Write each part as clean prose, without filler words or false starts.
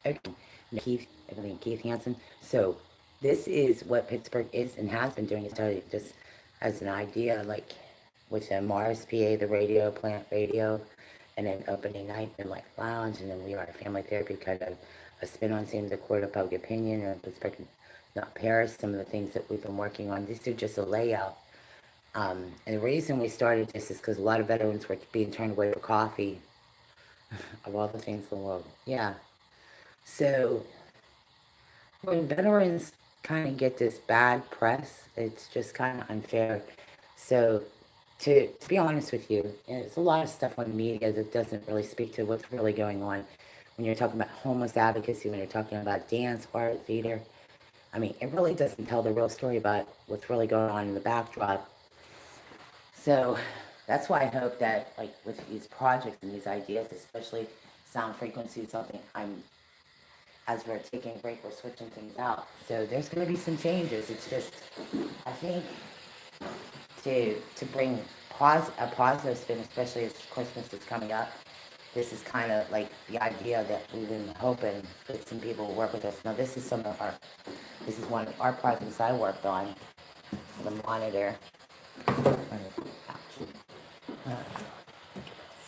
Okay, Keith Hansen. So this is what Pittsburgh is and has been doing. It started just as an idea, like with the MarsPA, the radio, Plant Radio, and then opening night and like lounge, and then we are family therapy, kind of a spin on seeing the court of public opinion and Pittsburgh, not Paris. Some of the things that we've been working on. These are just a layout. And the reason we started this is because a lot of veterans were being turned away for coffee, of all the things in the world. Yeah. So when veterans kind of get this bad press, it's just kind of unfair. So, to be honest with you, there's a lot of stuff on media that doesn't really speak to what's really going on. When you're talking about homeless advocacy, when you're talking about dance, art, theater, I mean, it really doesn't tell the real story about what's really going on in the backdrop. So, that's why I hope that, like, with these projects and these ideas, especially sound frequency, something as we're taking a break, we're switching things out. So there's going to be some changes. It's just, I think, to bring a positive spin, especially as Christmas is coming up. This is kind of like the idea that we've been hoping that some people will work with us. Now, this is one of our projects I worked on, the monitor.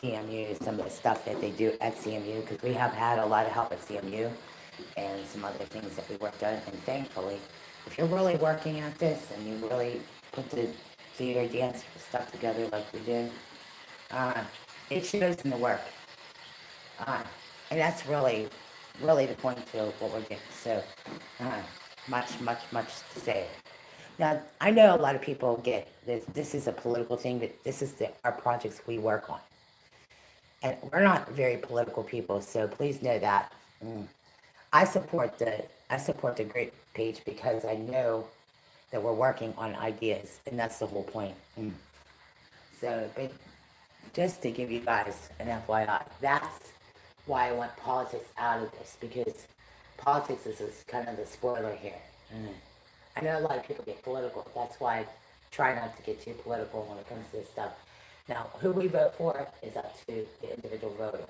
CMU, some of the stuff that they do at CMU, because we have had a lot of help at CMU and some other things that we worked on. And thankfully, if you're really working at this and you really put the theater dance stuff together like we do, uh, it shows in the work. Uh, and that's really the point to what we're doing. So, uh, much to say. Now, I know a lot of people get this. This is a political thing, but this is our projects we work on. And we're not very political people, so please know that. Mm. I support the great page because I know that we're working on ideas, and that's the whole point. Mm. So, but just to give you guys an FYI, that's why I want politics out of this, because politics is kind of the spoiler here. Mm. I know a lot of people get political. That's why I try not to get too political when it comes to this stuff. Now, who we vote for is up to the individual voter.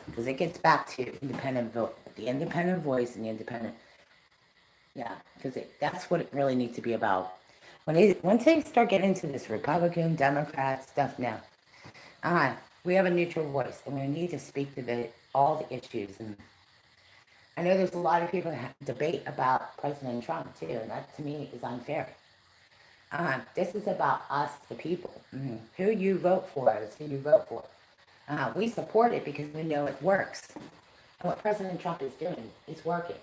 Because it gets back to independent vote, the independent voice and the independent, yeah, because that's what it really needs to be about. Once they start getting into this Republican, Democrat stuff now, uh, we have a neutral voice and we need to speak to all the issues. And I know there's a lot of people that debate about President Trump too, and that to me is unfair. This is about us, the people. Mm-hmm. Who you vote for is who you vote for. We support it because we know it works. And what President Trump is doing is working.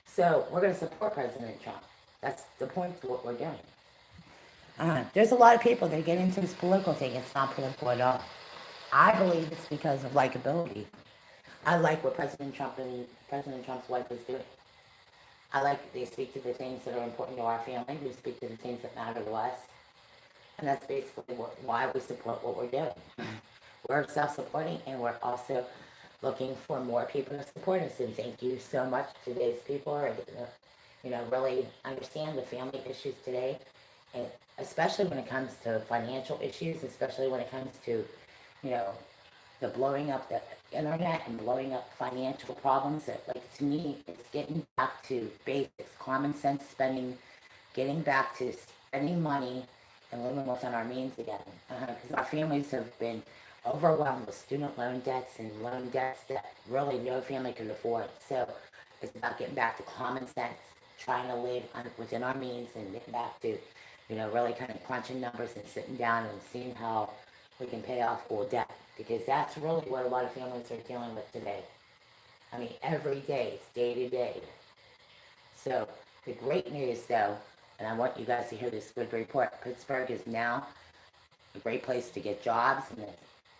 So we're going to support President Trump. That's the point to what we're doing. There's a lot of people that get into this political thing. It's not political at all. I believe it's because of likability. I like what President Trump and President Trump's wife is doing. I like they speak to the things that are important to our family. We speak to the things that matter to us. And that's basically why we support what we're doing. We're self-supporting, and we're also looking for more people to support us. And thank you so much. Today's people are, really understand the family issues today, and especially when it comes to financial issues, especially when it comes to, you know, the blowing up the internet and blowing up financial problems. That, like, to me, it's getting back to basics, common sense spending, getting back to spending money and living within our means again. Because our families have been overwhelmed with student loan debts and loan debts that really no family can afford. So it's about getting back to common sense, trying to live within our means, and getting back to, really kind of crunching numbers and sitting down and seeing how we can pay off old debt. Because that's really what a lot of families are dealing with today. I mean, every day, it's day to day. So the great news, though, and I want you guys to hear this good report, Pittsburgh is now a great place to get jobs, and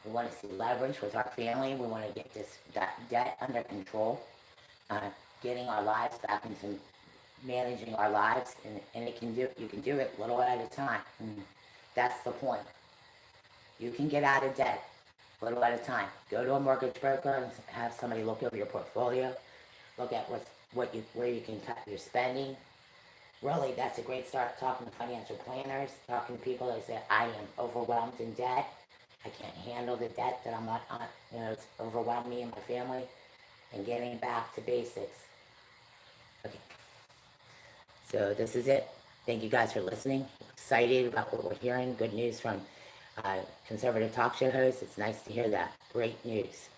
we want to see leverage with our family. We want to get that debt under control, getting our lives back into managing our lives, and you can do it little at a time. That's the point. You can get out of debt little at a time. Go to a mortgage broker and have somebody look over your portfolio, look at where you can cut your spending. Really, that's a great start. Talking to financial planners, talking to people that say, I am overwhelmed in debt. I can't handle the debt that I'm on, it's overwhelmed me and my family, and getting back to basics. Okay, so this is it. Thank you guys for listening. Excited about what we're hearing. Good news from conservative talk show hosts. It's nice to hear that. Great news.